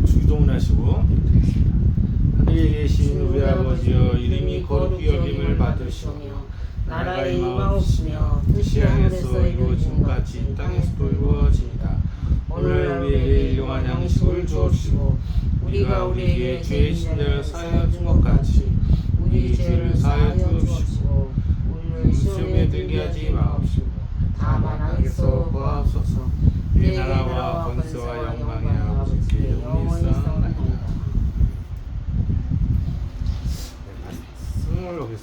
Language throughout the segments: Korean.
주동하시고 하늘에 계신 우리 아버지여 이름이 거룩히 여김을 받으시오며 나라가 임하옵시며 뜻이 하늘에서 이루어진 같이 이 땅에서도 이루어집니다. 오늘 우리에게 일용할 양식을 주옵시고 우리가 우리에게 죄의 진자를 사하여 준 것 같이 우리 죄를 사하여 주옵시고 우리를 시험에 들게 하지 마옵시고 다만 악에서 구하옵소서. 이 나라와 권세와 영광이 아버지께 영원히 있사옵나이다. 말씀을 여기서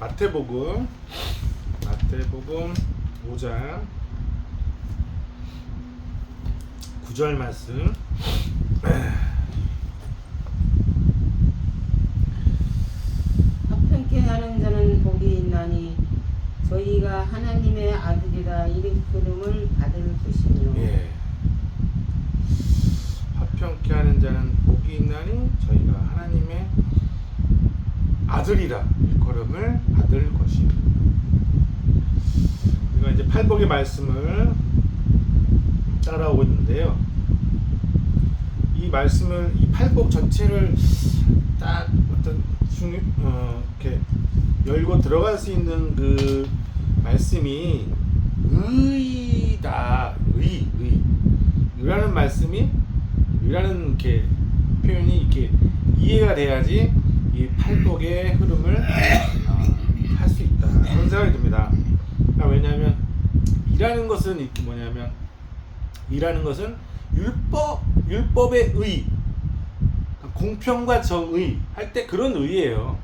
마태복음 5장 9절 말씀. 합평케 하는 자는 복이 있나니 저희가 하나님의 아들이라 이름을 받을 것이며. 예. 합평케 하는 자는 복이 있나니 저희가 하나님의 아들이라 일컬음을 받을 것이며. 우리가 이제 팔복의 말씀을 따라오고 있는데요. 이 말씀을 이 팔복 전체를 딱 어떤 이렇게 열고 들어갈 수 있는 그 말씀이 의다. 의라는 말씀이 의라는 이렇게 표현이 이렇게 이해가 돼야지 이 팔복의 흐름을 할 수 있다. 그런 생각이 듭니다. 왜냐하면 이라는 것은 이렇게 뭐냐면 이라는 것은 율법의 의, 공평과 정의 할 때 그런 의예요.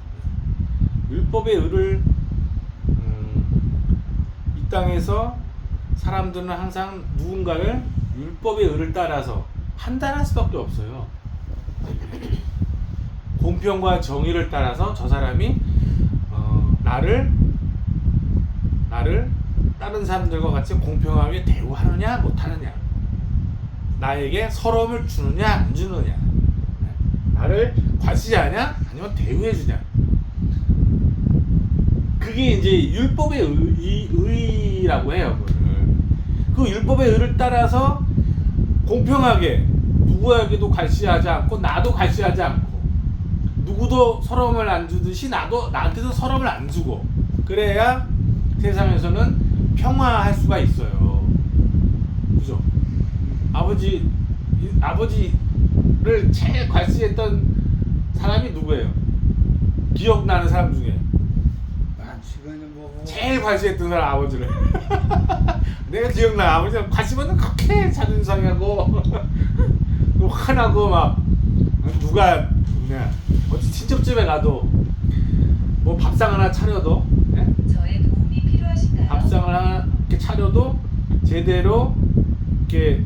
율법의 의를 이 땅에서 사람들은 항상 누군가를 율법의 의를 따라서 판단할 수밖에 없어요. 공평과 정의를 따라서 저 사람이 나를 다른 사람들과 같이 공평하게 대우하느냐 못하느냐, 나에게 서러움을 주느냐 안 주느냐, 나를 과시하냐 아니면 대우해주냐, 그게 이제 율법의 의라고 해요. 그 율법의 의를 따라서 공평하게 누구에게도 과시하지 않고 나도 과시하지 않고 누구도 서러움을 안 주듯이 나도 나한테도 서러움을 안 주고, 그래야 세상에서는 평화할 수가 있어요. 그죠? 아버지를 제일 과시했던 사람이 누구예요? 기억나는 사람 중에 제일 과시했던 사람 아버지를. 내가 기억나. 아버지가 과시면 그렇게 자존심 상하고 화나고 막 누가 그냥 어디 친척집에 가도 뭐 밥상 하나 차려도, 예? 저의 도움이 필요하신가요? 밥상을 하나 이렇게 차려도 제대로 이렇게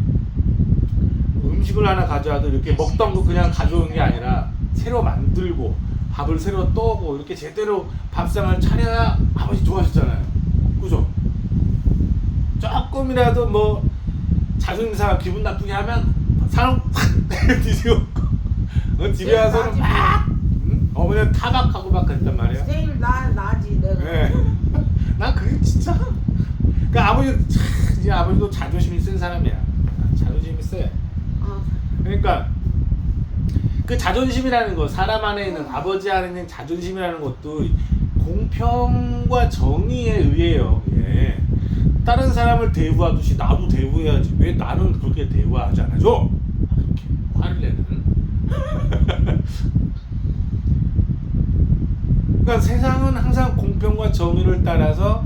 음식을 하나 가져와도 이렇게 먹던 거 그냥 가져오는 게 아니라 새로 만들고 밥을 새로 떠고 이렇게 제대로 밥상을 차려야 아버지 좋아하셨잖아요. 그죠? 조금이라도 뭐 자존심 상하 기분 나쁘게 하면 사람 확 뒤집고 집에 와서는 막 어머니는 타박하고 막 그랬단 말이에요. 제일 나지 내가. 네. 난 그게 진짜. 그러니까 아버지도 자존심이 센 사람이야. 자존심이 세. 그러니까 그 자존심이라는 거, 사람 안에 있는, 아버지 안에 있는 자존심이라는 것도 공평과 정의에 의해요. 예. 다른 사람을 대우하듯이 나도 대우해야지. 왜 나는 그렇게 대우하지 않아줘? 이렇게 화를 내는. 그러니까 세상은 항상 공평과 정의를 따라서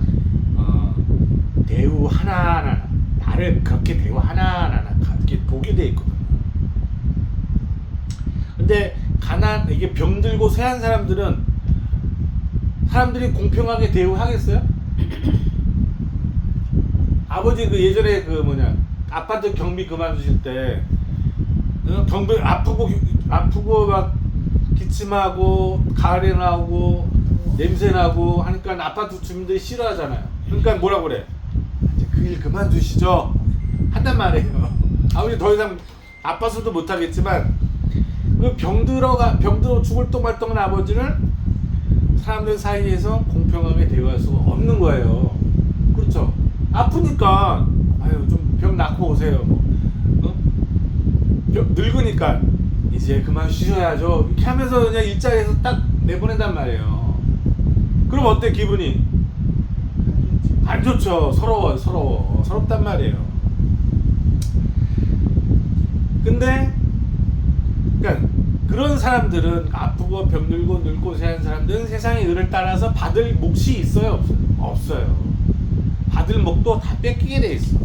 대우 하나하나, 나를 그렇게 대우 하나하나 이렇게 보게 돼 있거든. 근데 이게 병들고 쇠한 사람들이 공평하게 대우하겠어요? 아버지 그 예전에 아파트 경비 그만두실 때 경비 아프고 막 기침하고 가을에 나오고 냄새 나고 하니까 아파트 주민들이 싫어하잖아요. 그러니까 뭐라 그래? 이제 그 일 그만두시죠 한단 말이에요. 아버지 더 이상 아파서도 못하겠지만 그 병들어 죽을 똥말똥한 아버지를 사람들 사이에서 공평하게 대우할 수가 없는 아프니까 아유 좀 병 낫고 오세요. 뭐. 늙으니까 이제 그만 쉬셔야죠. 이렇게 하면서 그냥 일자리에서 딱 내보낸단 말이에요. 그럼 어때 기분이? 안 좋죠. 서럽단 말이에요. 근데 그러니까 그런 사람들은 아프고 병들고 늙고 세한 사람들은 세상의 의를 따라서 받을 몫이 있어요, 없어요? 없어요. 받을 몫도 다 뺏기게 돼 있어.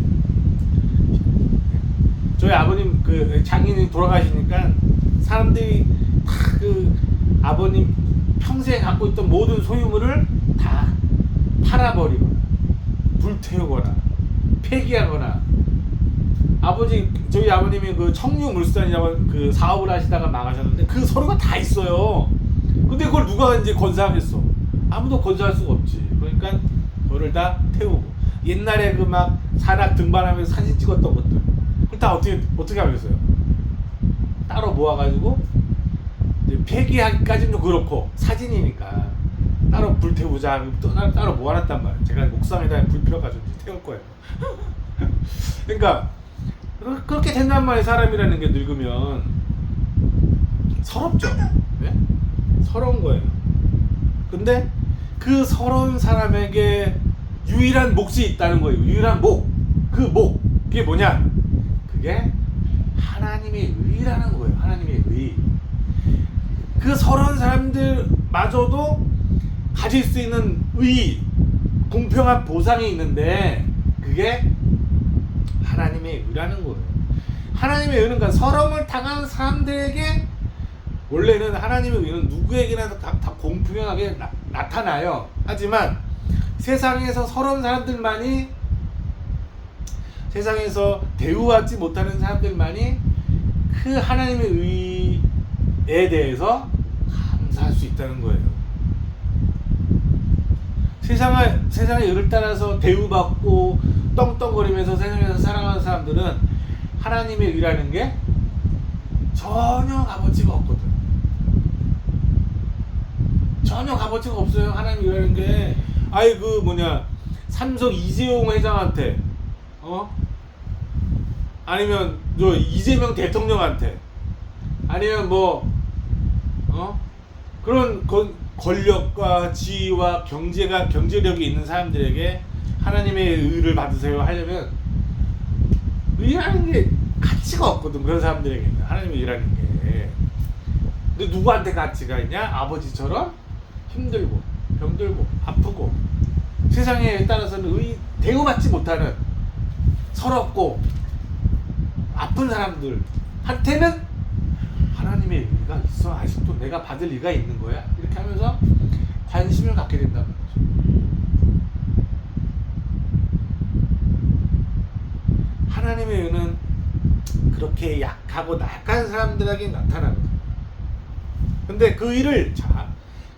저희 아버님 그 장인이 돌아가시니까 사람들이 다 그 아버님 평생 갖고 있던 모든 소유물을 다 팔아버리거나 불태우거나 폐기하거나. 저희 아버님이 그 청류물산이라고 그 사업을 하시다가 망하셨는데 그 서류가 다 있어요. 근데 그걸 누가 이제 건사하겠어? 아무도 건사할 수가 없지. 그러니까 그거를 다 태우고. 옛날에 그 막 산악 등반하면서 사진 찍었던 것들 그걸 다 어떻게 하겠어요? 따로 모아가지고 폐기하기까지는 그렇고 사진이니까 따로 불태우자 따로 모아놨단 말이에요. 제가 목상에다 불 피워가지고 태울 거예요. 그러니까 그렇게 된단 말이에요. 사람이라는 게 늙으면 서럽죠. 네? 서러운 거예요. 근데 그 서러운 사람에게 유일한 몫이 있다는 거예요. 유일한 목. 그 목. 그게 뭐냐? 그게 하나님의 의라는 거예요. 하나님의 의. 그 서러운 사람들마저도 가질 수 있는 의, 공평한 보상이 있는데 그게 하나님의 의라는 거예요. 하나님의 의는 그러니까 서러움을 당하는 사람들에게 원래는 하나님의 의는 누구에게나 다 공평하게 나타나요. 하지만 세상에서 서러운 사람들만이 세상에서 대우받지 못하는 사람들만이 그 하나님의 의에 대해서 감사할 수 있다는 거예요. 세상의 의를 따라서 대우받고 떵떵거리면서 세상에서 살아가는 사람들은 하나님의 의라는 게 전혀 값어치가 없거든. 전혀 값어치가 없어요. 하나님의 의라는 게. 아이 그 삼성 이재용 회장한테 아니면 저 이재명 대통령한테 아니면 그런 권력과 지위와 경제력이 있는 사람들에게 하나님의 의를 받으세요 하려면 의라는 게 가치가 없거든. 그런 사람들에게는 하나님의 의라는 게. 근데 누구한테 가치가 있냐? 아버지처럼 힘들고 병들고 아프고 세상에 따라서는 대우받지 못하는 서럽고 아픈 사람들한테는 하나님의 의가 있어. 아직도 내가 받을 의가 있는 거야. 이렇게 하면서 관심을 갖게 된다는 거죠. 하나님의 의는 그렇게 약하고 나약한 사람들에게 나타나거든요. 근데 그 의를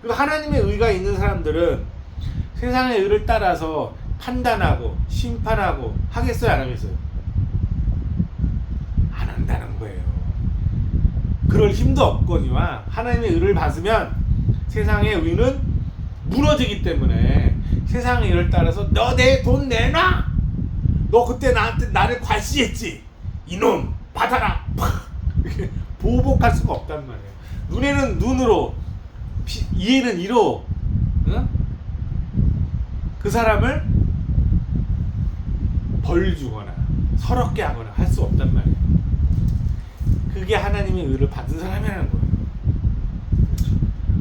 하나님의 의가 있는 사람들은 세상의 의를 따라서 판단하고 심판하고 하겠어요, 안 하겠어요? 안 한다는 거예요. 그럴 힘도 없거니와 하나님의 의를 받으면 세상의 의는 무너지기 때문에 세상의 의를 따라서 너 내 돈 내놔! 너 그때 나를 과시했지? 이놈 받아라! 이렇게 보복할 수가 없단 말이에요. 눈에는 눈으로 이에는 이로 그 사람을 벌 주거나 서럽게 하거나 할 수 없단 말이에요. 그게 하나님의 의를 받은 사람이라는 거예요.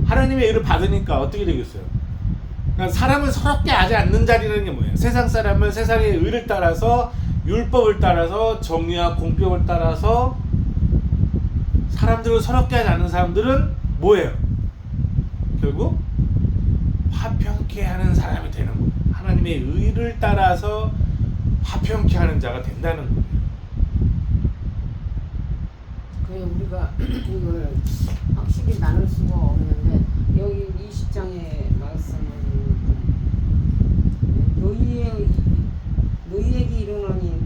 하나님의 의를 받으니까 어떻게 되겠어요? 그러니까 사람을 서럽게 하지 않는 자리라는 게 뭐예요? 세상 사람을 세상의 의를 따라서 율법을 따라서 정의와 공평을 따라서 사람들을 서럽게 하지 않는 사람들은 뭐예요? 결국 화평케 하는 사람이 되는 거예요. 하나님의 의를 따라서 화평케 하는 자가 된다는 거예요. 그래 우리가 이걸 확실히 나눌 수가 없는데 여기 20장의 말씀은 너희에게 이르노니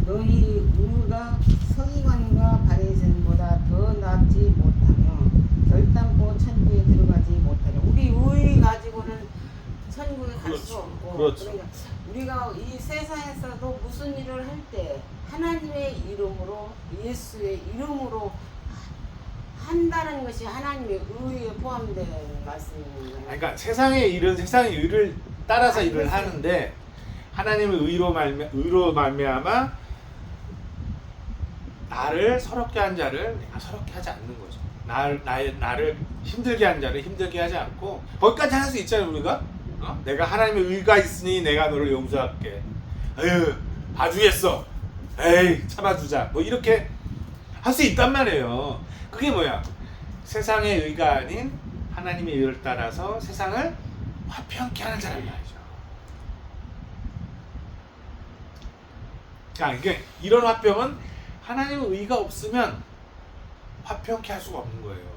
너희 의가 서기관과 바리새인보다 더 낫지 못하며 결단코 천국에 들어가지 못하려. 우리 의 가지고는 천국에 갈 그렇죠. 수 없고 그렇죠. 그러니까 우리가 이 세상에서도 무슨 일을 할 때 하나님의 이름으로 예수의 이름으로 한다는 것이 하나님의 의에 포함된 말씀입니다. 그러니까 세상의 일은 세상의 의를 따라서 일을 그렇죠. 하는데 하나님의 의로 말미암아 나를 서럽게 한 자를 내가 서럽게 하지 않는 거죠. 나를 힘들게 한 자를 힘들게 하지 않고 거기까지 할 수 있잖아요 우리가. 내가 하나님의 의가 있으니 내가 너를 용서할게. 에휴 봐주겠어. 에이 참아주자. 뭐 이렇게 할 수 있단 말이에요. 그게 뭐야? 세상의 의가 아닌 하나님의 의를 따라서 세상을 화평케 하는 자란 말이죠. 자, 이게 이런 화평은 하나님의 의가 없으면 화평케 할 수가 없는 거예요.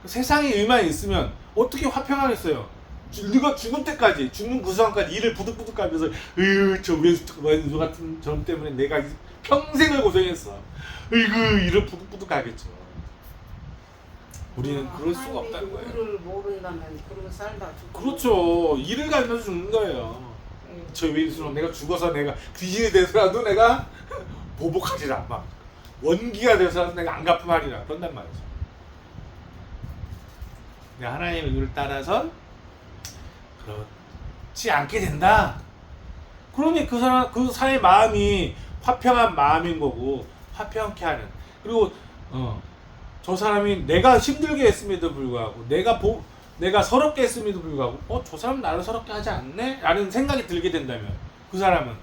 세상의 의만 있으면 어떻게 화평하겠어요? 네가 죽을 때까지, 죽는 그 순간까지 이를 부득부득 가면서 저 왼수 같은 점 때문에 내가 평생을 고생했어. 이를 부득부득 가겠죠. 우리는 그럴 수가 없다는 거예요. 의를 모른다면 그러고 살다 죽고. 그렇죠. 이를 가면서 죽는 거예요. 예. 저 왼수는 내가 죽어서 내가 귀신이 돼서라도 내가 보복하리라. 막 원기가 돼서라도 내가 안 갚음하리라. 그런단 말이죠. 하나님의 의를 따라서 그렇지 않게 된다. 그러니 그 사람의 마음이 화평한 마음인 거고 화평케 하는. 그리고 저 사람이 내가 힘들게 했음에도 불구하고 내가 서럽게 했음에도 불구하고 저 사람 나를 서럽게 하지 않네? 라는 생각이 들게 된다면 그 사람은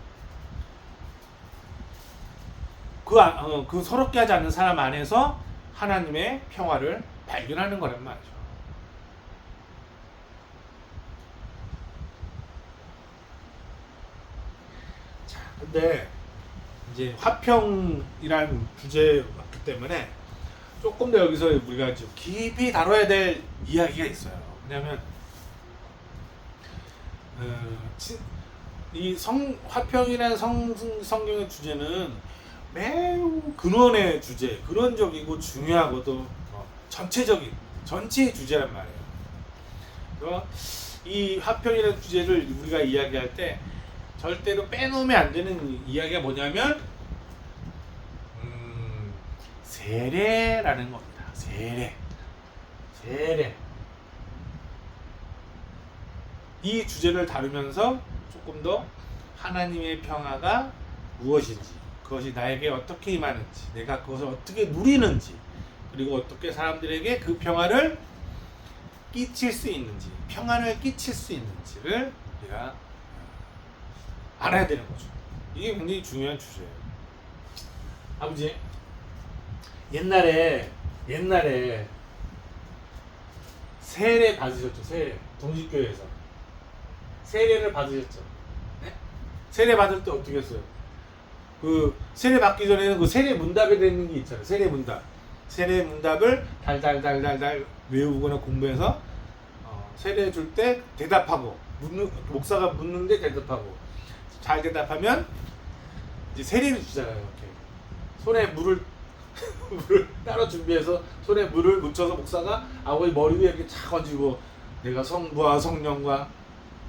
그 서럽게 하지 않는 사람 안에서 하나님의 평화를 발견하는 거란 말이죠. 자, 근데 이제 화평이라는 주제에 왔기 때문에 조금 더 여기서 우리가 좀 깊이 다뤄야 될 이야기가 있어요. 왜냐하면 이 화평이라는 성경의 주제는 매우 근원의 주제, 근원적이고 중요하고도 전체의 주제란 말이에요. 그래서 이 화평이라는 주제를 우리가 이야기할 때 절대로 빼놓으면 안 되는 이야기가 뭐냐면 세례라는 겁니다. 세례. 이 주제를 다루면서 조금 더 하나님의 평화가 무엇인지, 그것이 나에게 어떻게 임하는지, 내가 그것을 어떻게 누리는지, 그리고 어떻게 사람들에게 그 평화를 끼칠 수 있는지, 평안을 끼칠 수 있는지를 우리가 알아야 되는 거죠. 이게 굉장히 중요한 주제예요. 아버지, 옛날에 세례 받으셨죠? 세례. 동식교회에서 세례를 받으셨죠? 네? 세례 받을 때 어떻게 했어요? 그 세례 받기 전에는 그 세례 문답에 되는 게 있잖아요. 세례 문답을 달달달달달 외우거나 공부해서 세례 줄 때 대답하고 목사가 묻는데 대답하고 잘 대답하면 이제 세례를 주잖아요. 이렇게 손에 물을 따로 준비해서 손에 물을 묻혀서 목사가 아버지 머리 위에 이렇게 착 얹고 내가 성부와 성령과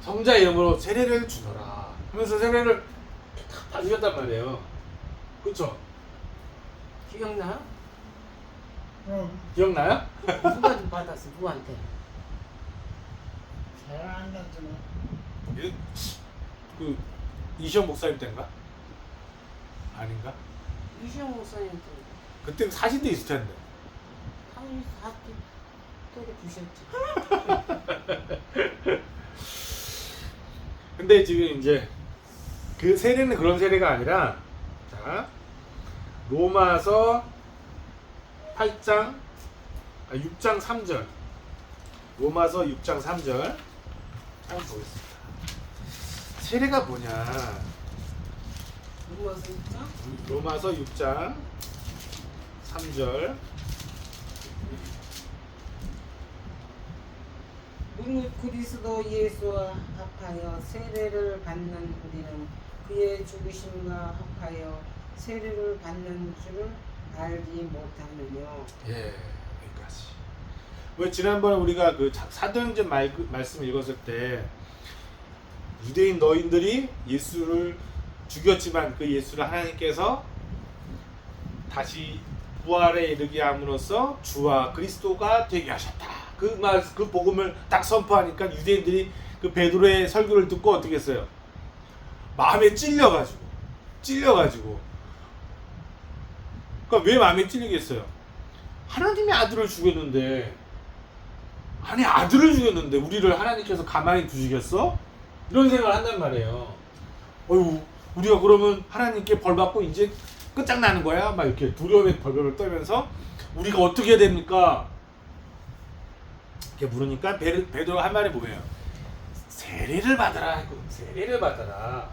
성자 이름으로 세례를 주노라 하면서 세례를 탁 받으셨단 말이에요. 그렇죠? 기억나요? 기억나요? 누가 받았어? 누구한테? 잘 안 났지만 그 이시영 목사님 때인가? 아닌가? 이시영 목사님한테 그때 사진도 있을 텐데. 당연히 다 부셨지. 근데 지금 이제 그 세례는 그런 세례가 아니라 자 로마서 6장 3절 로마서 6장 3절 한번 보겠습니다. 세례가 뭐냐? 로마서 6장 3절 우리 그리스도 예수와 합하여 세례를 받는 우리는 그의 죽으심과 합하여 세례를 받는 줄을 알지 못하느뇨. 예, 여기까지. 왜 지난번에 우리가 그 사도행전 말씀 읽었을 때 유대인 너희들이 예수를 죽였지만 그 예수를 하나님께서 다시 부활에 이르게 함으로써 주와 그리스도가 되게 하셨다. 그 복음을 딱 선포하니까 유대인들이 그 베드로의 설교를 듣고 어떻게 했어요? 마음에 찔려가지고. 그러니까 왜 마음에 찔리겠어요? 하나님이 아들을 죽였는데, 아니 아들을 죽였는데 우리를 하나님께서 가만히 두시겠어? 이런 생각을 한단 말이에요. 어휴, 우리가 그러면 하나님께 벌 받고 이제 끝장나는 거야? 막 이렇게 두려움에 벌벌 떨면서 우리가 어떻게 해야 됩니까? 이렇게 물으니까 베드로가 한 말이 뭐예요? 세례를 받아라. 세례를 받아라.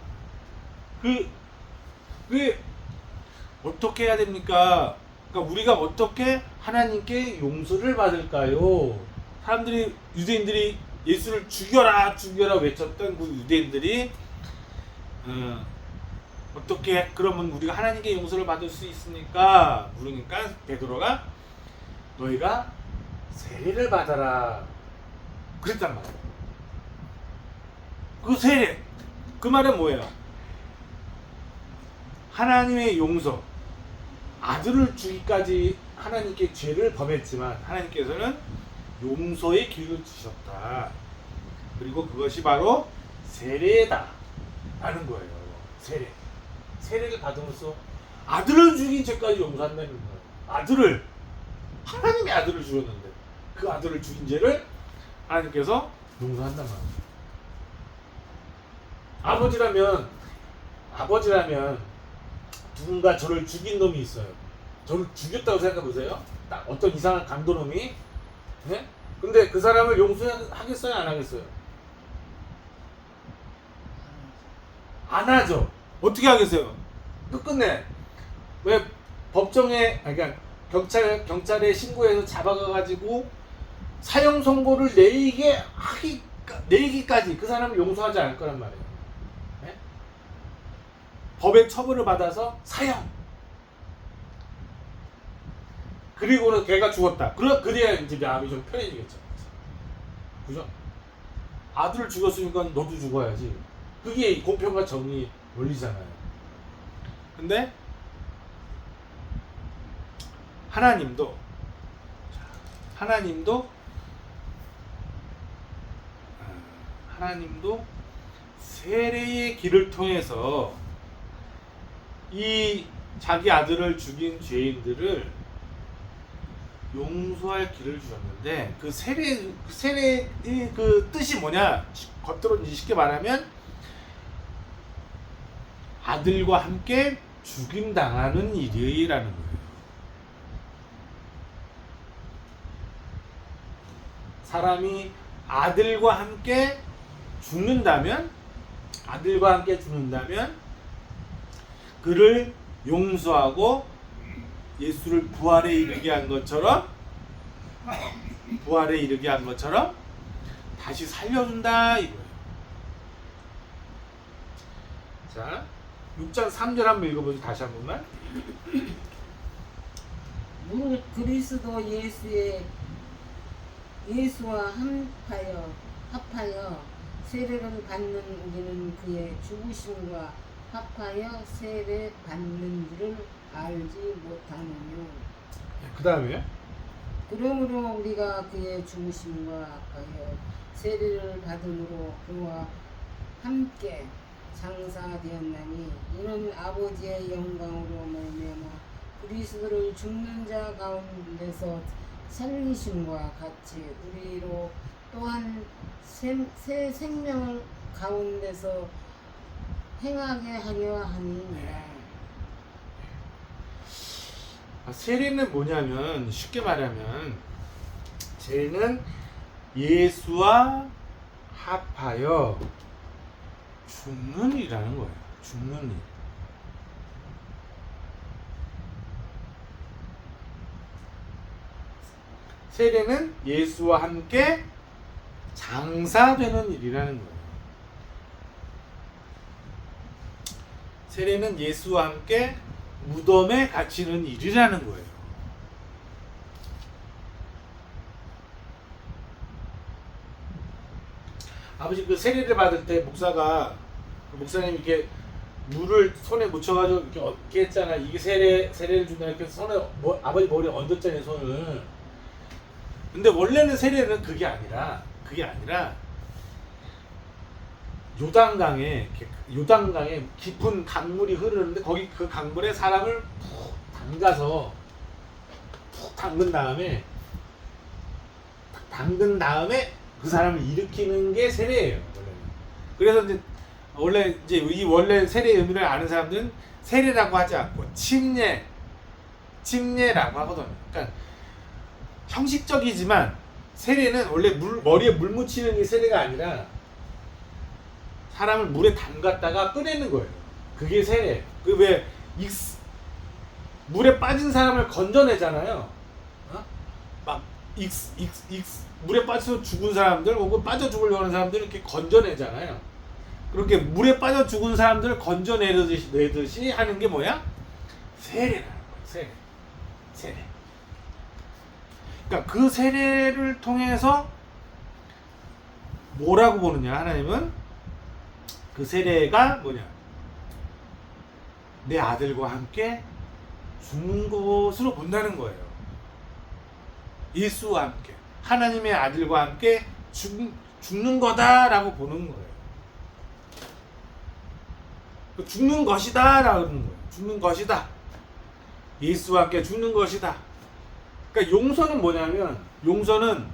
그게 어떻게 해야 됩니까? 그러니까 우리가 어떻게 하나님께 용서를 받을까요? 사람들이, 유대인들이 예수를 죽여라 외쳤던 그 유대인들이 어떻게 그러면 우리가 하나님께 용서를 받을 수 있습니까? 물으니까 베드로가 너희가 세례를 받아라 그랬단 말이에요. 그 세례, 그 말은 뭐예요? 하나님의 용서, 아들을 주기까지 하나님께 죄를 범했지만 하나님께서는 용서의 길을 주셨다. 그리고 그것이 바로 세례다 라는 거예요. 세례를 받으면서 아들을 죽인 죄까지 용서한다는 거예요. 하나님의 아들을 죽였는데 그 아들을 죽인 죄를 하나님께서 용서한단 말이에요. 아버지라면 누군가 저를 죽인 놈이 있어요. 저를 죽였다고 생각해 보세요. 딱 어떤 이상한 강도놈이. 네? 근데 그 사람을 용서하겠어요? 안 하겠어요? 안 하죠. 어떻게 하겠어요? 끝내. 왜 법정에, 그러니까 경찰에 신고해서 잡아가가지고 사형 선고를 내리기까지 그 사람을 용서하지 않을 거란 말이에요. 네? 법의 처벌을 받아서 사형. 그리고는 걔가 죽었다. 그래야 이제 마음이 좀 편해지겠죠. 그죠? 아들을 죽였으니까 너도 죽어야지. 그게 공평과 정의 원리잖아요. 근데 하나님도 세례의 길을 통해서 이 자기 아들을 죽인 죄인들을 용서할 길을 주셨는데 그 세례의 그 뜻이 뭐냐? 겉으로 쉽게 말하면 아들과 함께 죽임당하는 일이라는 거예요. 사람이 아들과 함께 죽는다면 그를 용서하고 예수를 부활에 이르게 한 것처럼 다시 살려준다 이거예요. 자, 6장 3절 한번 읽어보죠. 다시 한 번만. 무릇 그리스도 예수와 합하여 세례를 받는 우리는 그의 죽으심과 합하여 세례 받는 줄을 알지 못하느뇨. 그 다음에요? 그러므로 우리가 그의 죽으심과 합하여 세례를 받음으로 그와 함께 장사되었나니 이는 아버지의 영광으로 말미암아 그리스도를 죽는 자 가운데서 살리심과 같이 우리로 또한 새 생명을 가운데서 행하게 하려 함이니라. 세례는 뭐냐면 쉽게 말하면 세례는 예수와 합하여 죽는 일이라는 거예요. 죽는 일. 세례는 예수와 함께 장사되는 일이라는 거예요. 세례는 예수와 함께 무덤에 갇히는 일이라는 거예요. 아버지 그 세례를 받을 때 목사님 이렇게 물을 손에 묻혀가지고 이렇게 했잖아. 이게 세례를 준다 이렇게 손에 아버지 머리에 얹었잖아요 손을. 근데 원래는 세례는 그게 아니라 요단강에 깊은 강물이 흐르는데 거기 그 강물에 사람을 푹 담근 다음에 그 사람을 일으키는 게 세례예요. 원래는. 그래서 원래 이 원래 세례의 의미를 아는 사람들은 세례라고 하지 않고 침례라고 하거든요. 그러니까 형식적이지만 세례는 원래 머리에 물 묻히는 게 세례가 아니라 사람을 물에 담갔다가 꺼내는 거예요. 그게 세례. 물에 빠진 사람을 건져내잖아요. 막 물에 빠져서 죽은 사람들 혹은 빠져 죽으려고 하는 사람들을 이렇게 건져내잖아요. 그렇게 물에 빠져 죽은 사람들을 건져내듯이 하는 게 뭐야? 세례라는 거예요. 세례. 그러니까 그 세례를 통해서 뭐라고 보느냐? 하나님은 그 세례가 뭐냐? 내 아들과 함께 죽는 것으로 본다는 거예요. 예수와 함께 하나님의 아들과 함께 죽는 거다라고 보는 거예요. 죽는 것이다 라고 하는 거예요. 죽는 것이다. 예수와 함께 죽는 것이다. 그러니까 용서는 뭐냐면 용서는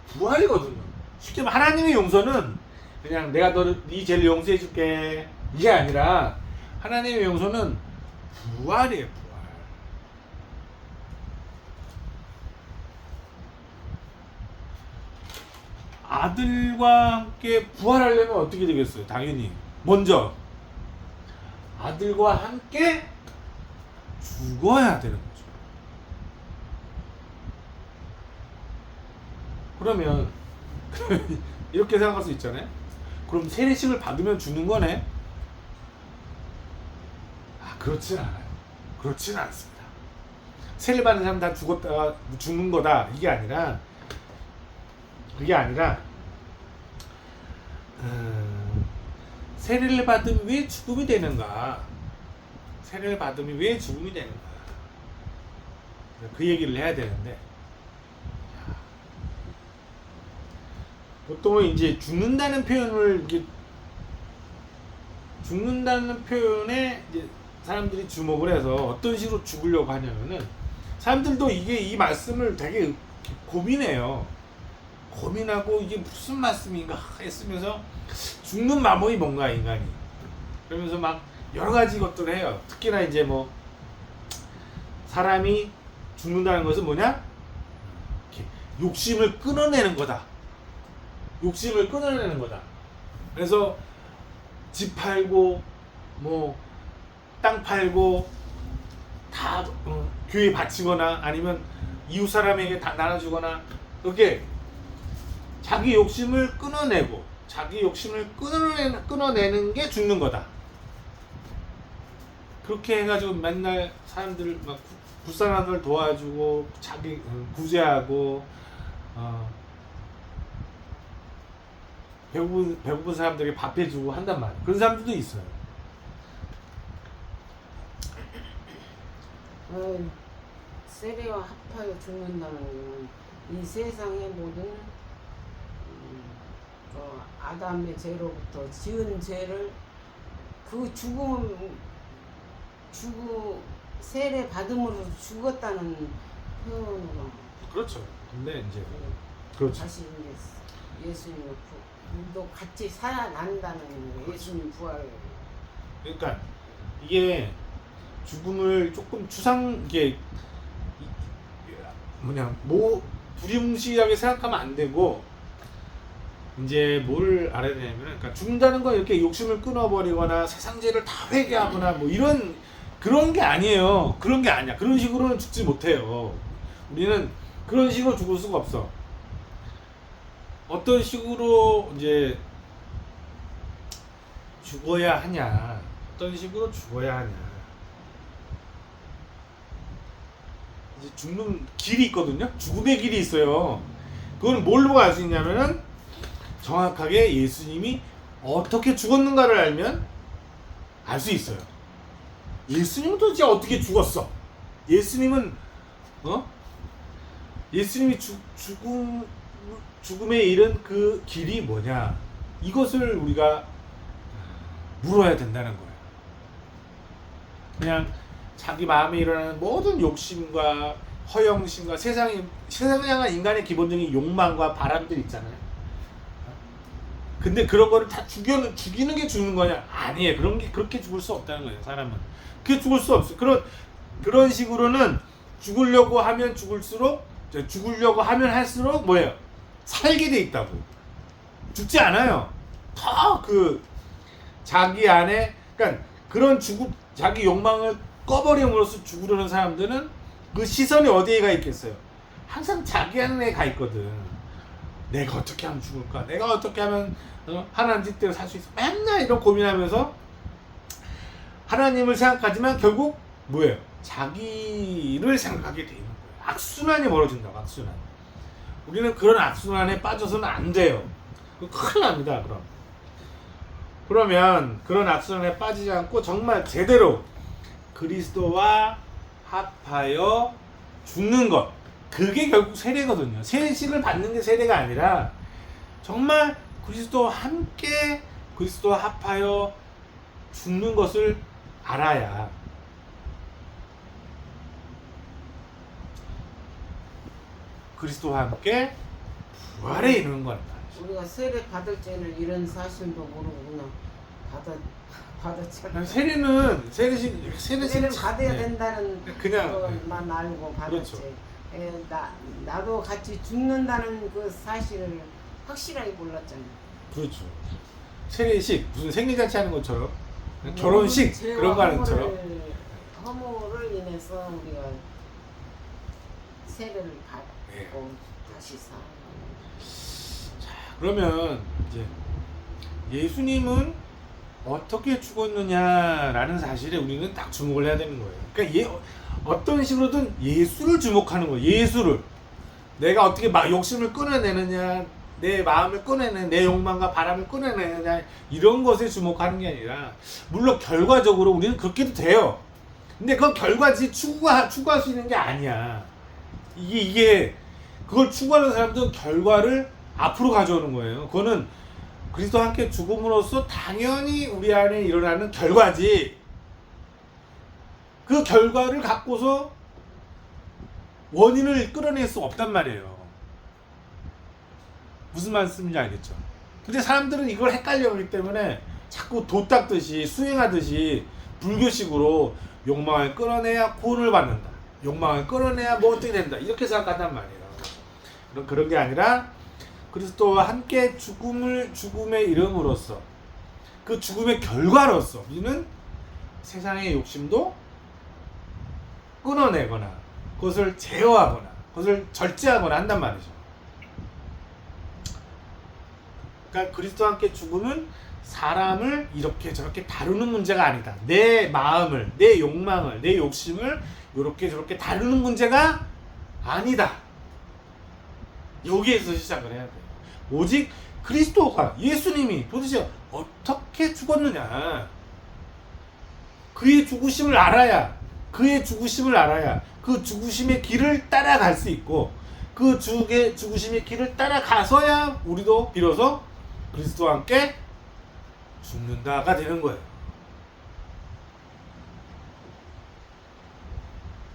부활이거든요. 쉽게 말하면 하나님의 용서는 그냥 내가 네 죄를 용서해 줄게 이게 아니라 하나님의 용서는 부활이에요. 부활. 아들과 함께 부활하려면 어떻게 되겠어요? 당연히 먼저 아들과 함께 죽어야 되는 거죠. 그러면 이렇게 생각할 수 있잖아요. 그럼 세례식을 받으면 죽는 거네? 그렇진 않아요. 그렇진 않습니다. 세례 받는 사람 다 죽었다가 죽는 거다 이게 아니라 세례를 받으면 왜 죽음이 되는가? 세례를 받으면 왜 죽음이 되는가? 그 얘기를 해야 되는데 보통은 이제 죽는다는 표현에 이제 사람들이 주목을 해서 어떤 식으로 죽으려고 하냐면은 사람들도 이 말씀을 되게 고민해요. 고민하고 이게 무슨 말씀인가 했으면서 죽는 마법이 뭔가 인간이 그러면서 막 여러 가지 것들을 해요. 특히나 이제 뭐 사람이 죽는다는 것은 뭐냐? 욕심을 끊어내는 거다. 욕심을 끊어내는 거다. 그래서 집 팔고 뭐 땅 팔고 다 교회에 바치거나 아니면 이웃 사람에게 다 나눠주거나 그렇게 자기 욕심을 끊어내고 자기 욕심을 끊어내는 게 죽는 거다. 그렇게 해가지고 맨날 사람들 막 불쌍한 걸 도와주고 자기 구제하고 배고픈 사람들에게 밥 해주고 한단 말이에요. 그런 사람들도 있어요. 세례와 합하여 죽는다는 것은 이 세상의 모든 아담의 죄로부터 지은 죄를 그 세례 받음으로 죽었다는 표현으로. 그렇죠. 근데 이제 그렇죠. 다시 이제 예수님도 같이 살아난다는 거예요. 예수님 부활. 그러니까 이게 죽음을 조금 이게 두리뭉실하게 생각하면 안 되고 이제 뭘 알아야 되냐면 그러니까 죽는다는 건 이렇게 욕심을 끊어버리거나 세상죄를 다 회개하거나 뭐 이런 그런 게 아니에요. 그런 게 아니야. 그런 식으로는 죽지 못해요. 우리는 그런 식으로 죽을 수가 없어. 어떤 식으로 이제 죽어야 하냐? 어떤 식으로 죽어야 하냐? 이제 죽는 길이 있거든요. 죽음의 길이 있어요. 그건 뭘 보고 알 수 있냐면은 정확하게 예수님이 어떻게 죽었는가를 알면 알 수 있어요. 예수님은 도대체 어떻게 죽었어? 예수님은 예수님이 죽음에 이른 그 길이 뭐냐? 이것을 우리가 물어야 된다는 거예요. 그냥 자기 마음에 일어나는 모든 욕심과 허영심과 세상에 향한 인간의 기본적인 욕망과 바람들 있잖아요. 근데 그런 거를 다 죽이는 게 죽는 거냐? 아니에요. 그렇게 죽을 수 없다는 거예요. 사람은 그게 죽을 수 없어. 그런 식으로는 죽으려고 하면 할수록 뭐예요? 살게 돼 있다고. 죽지 않아요. 더 자기 안에, 그러니까 그런 자기 욕망을 꺼버림으로써 죽으려는 사람들은 그 시선이 어디에 가 있겠어요? 항상 자기 안에 가 있거든. 내가 어떻게 하면 죽을까? 내가 어떻게 하면 하나님 뜻대로 살 수 있어? 맨날 이런 고민하면서 하나님을 생각하지만 결국 뭐예요? 자기를 생각하게 돼 있는 거예요. 악순환이 벌어진다고. 악순환. 우리는 그런 악순환에 빠져서는 안 돼요. 큰일 납니다. 그러면 그런 악순환에 빠지지 않고 정말 제대로 그리스도와 합하여 죽는 것, 그게 결국 세례거든요. 세례식을 받는 게 세례가 아니라 정말 그리스도와 함께 그리스도와 합하여 죽는 것을 알아야 그리스도와 함께 부활에 이르는 거란 말이죠. 우리가 세례 받을 때는 이런 사실도 모르고 그냥 받았잖아요. 세례는 받아야 된다는 그냥 것만 알고 받았지. 그렇죠. 나도 같이 죽는다는 그 사실을 확실하게 몰랐잖아요. 그렇죠. 세례식 무슨 생일잔치 하는 것처럼, 결혼식 그런 거 하는 것처럼 허물을 인해서 우리가 세례를 받고 네. 다시 사. 그러면 이제 예수님은 어떻게 죽었느냐라는 사실에 우리는 딱 주목을 해야 되는 거예요. 그러니까 어떤 식으로든 예수를 주목하는 거예요. 예수를. 내가 어떻게 욕심을 끊어내느냐, 내 마음을 끊어내느냐, 내 욕망과 바람을 끊어내느냐, 이런 것에 주목하는 게 아니라, 물론 결과적으로 우리는 그렇게도 돼요. 근데 그 결과지 추구할 수 있는 게 아니야. 그걸 추구하는 사람들은 결과를 앞으로 가져오는 거예요. 그거는 그리스도와 함께 죽음으로써 당연히 우리 안에 일어나는 결과지, 그 결과를 갖고서 원인을 끌어낼 수 없단 말이에요. 무슨 말씀인지 알겠죠? 근데 사람들은 이걸 헷갈려 하기 때문에 자꾸 도 닦듯이 수행하듯이 불교식으로 욕망을 끌어내야 구원을 받는다, 욕망을 끌어내야 뭐 어떻게 된다, 이렇게 생각한단 말이에요. 그런 게 아니라 그리스도와 함께 죽음에 이름으로써, 그 죽음의 결과로서 우리는 세상의 욕심도 끊어내거나 그것을 제어하거나 그것을 절제하거나 한단 말이죠. 그러니까 그리스도와 함께 죽음은 사람을 이렇게 저렇게 다루는 문제가 아니다. 내 마음을, 내 욕망을, 내 욕심을 이렇게 저렇게 다루는 문제가 아니다. 여기에서 시작을 해야 돼요. 오직 그리스도가, 예수님이 도대체 어떻게 죽었느냐, 그의 죽으심을 알아야 그 죽으심의 길을 따라갈 수 있고, 그 죽으심의 길을 따라가서야 우리도 비로소 그리스도와 함께 죽는다가 되는 거예요.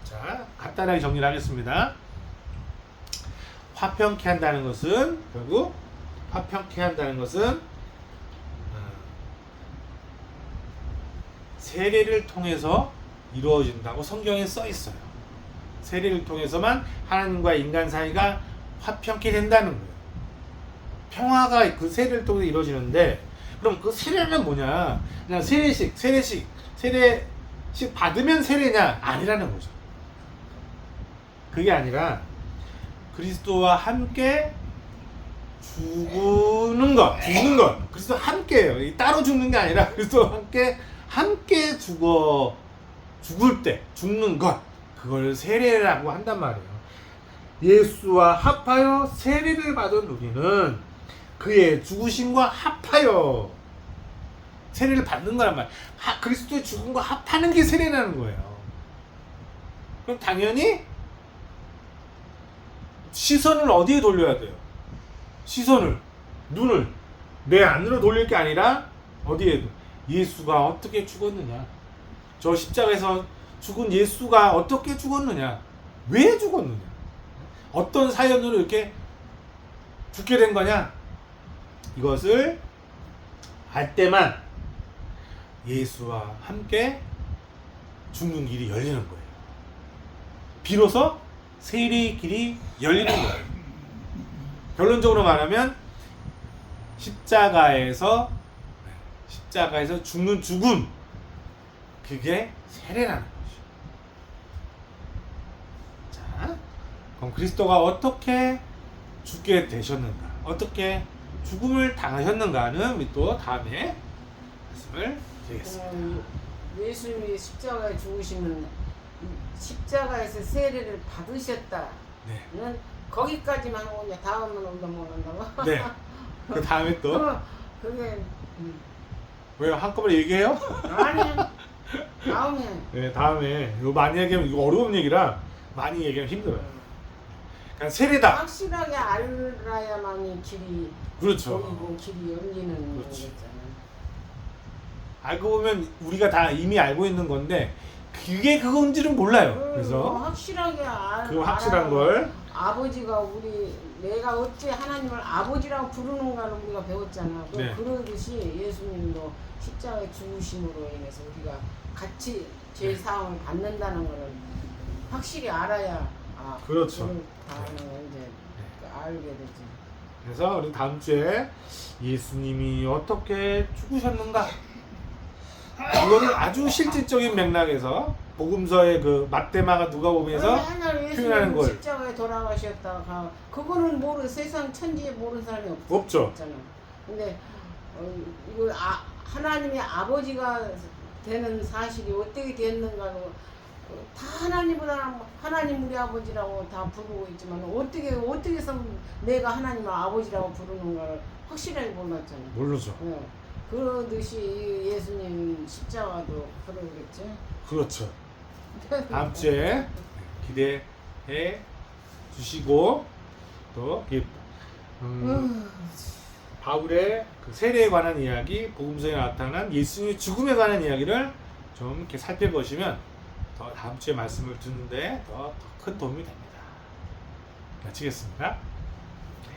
자, 간단하게 정리를 하겠습니다. 화평케 한다는 것은, 결국 화평케 한다는 것은 세례를 통해서 이루어진다고 성경에 써 있어요. 세례를 통해서만 하나님과 인간 사이가 화평케 된다는 거예요. 평화가 그 세례를 통해서 이루어지는데, 그럼 그 세례는 뭐냐? 그냥 세례식 받으면 세례냐? 아니라는 거죠. 그게 아니라 그리스도와 함께 죽는 것. 그리스도와 함께예요. 따로 죽는 게 아니라 그리스도와 함께 죽을 때 죽는 것. 그걸 세례라고 한단 말이에요. 예수와 합하여 세례를 받은 우리는 그의 죽으심과 합하여 세례를 받는 거란 말이야. 그리스도의 죽음과 합하는 게 세례라는 거예요. 그럼 당연히 시선을 어디에 돌려야 돼요? 시선을, 눈을 내 안으로 돌릴 게 아니라 어디에? 예수가 어떻게 죽었느냐, 저 십자가에서 죽은 예수가 어떻게 죽었느냐, 왜 죽었느냐, 어떤 사연으로 이렇게 죽게 된 거냐, 이것을 알 때만 예수와 함께 죽는 길이 열리는 거예요. 비로소 세례의 길이 열리는 거예요. 결론적으로 말하면 십자가에서 죽는 죽음, 그게 세례라는 거죠. 자, 그럼 그리스도가 어떻게 죽게 되셨는가, 어떻게 죽음을 당하셨는가는 우리 또 다음에 말씀을 드리겠습니다. 예수님이 십자가에 죽으시면 십자가에서 세례를 받으셨다는 네. 거기까지만 하고 이제 다음은 넘어간다고? 네. 그 다음에 또 그게 왜요? 한꺼번에 얘기해요? 아니 다음에 네, 다음에 이거 많이 얘기하면 이거 어려운 얘기라 많이 얘기하면 힘들어요. 그러니까 세례다. 확실하게 알아야만이 길이 그렇죠. 보이고 길이 열리는 그렇죠. 거잖아. 알고 보면 우리가 다 이미 알고 있는 건데 그게 그건지는 몰라요. 그래서 확실하게 그 확실한 걸 아버지가 내가 어찌 하나님을 아버지라고 부르는가를 우리가 배웠잖아. 네. 그러듯이 예수님도 십자가의 죽으심으로 인해서 우리가 같이 죄 사함을 받는다는 것을 확실히 알아야 그렇죠. 다는 이제 알게 되지. 그래서 우리 다음 주에 예수님이 어떻게 죽으셨는가, 이거는 아주 실질적인 맥락에서 복음서의 그 마태마가 누가복음에서 표현하는 걸 십자가에 돌아가셨다가 그거는 세상 천지에 모르는 사람이 없죠. 없잖아. 근데 이거 하나님의 아버지가 되는 사실이 어떻게 됐는가로 다 하나님 우리 아버지라고 다 부르고 있지만 어떻게 해서 내가 하나님을 아버지라고 부르는가를 확실하게 몰랐잖아. 모르죠. 네. 그러듯이 예수님 십자가도 그러겠지. 그렇죠. 다음 주에 기대해 주시고 또 바울의 그 세례에 관한 이야기, 복음서에 나타난 예수님의 죽음에 관한 이야기를 좀 이렇게 살펴보시면 더 다음 주에 말씀을 듣는데 더 큰 도움이 됩니다. 마치겠습니다. 네.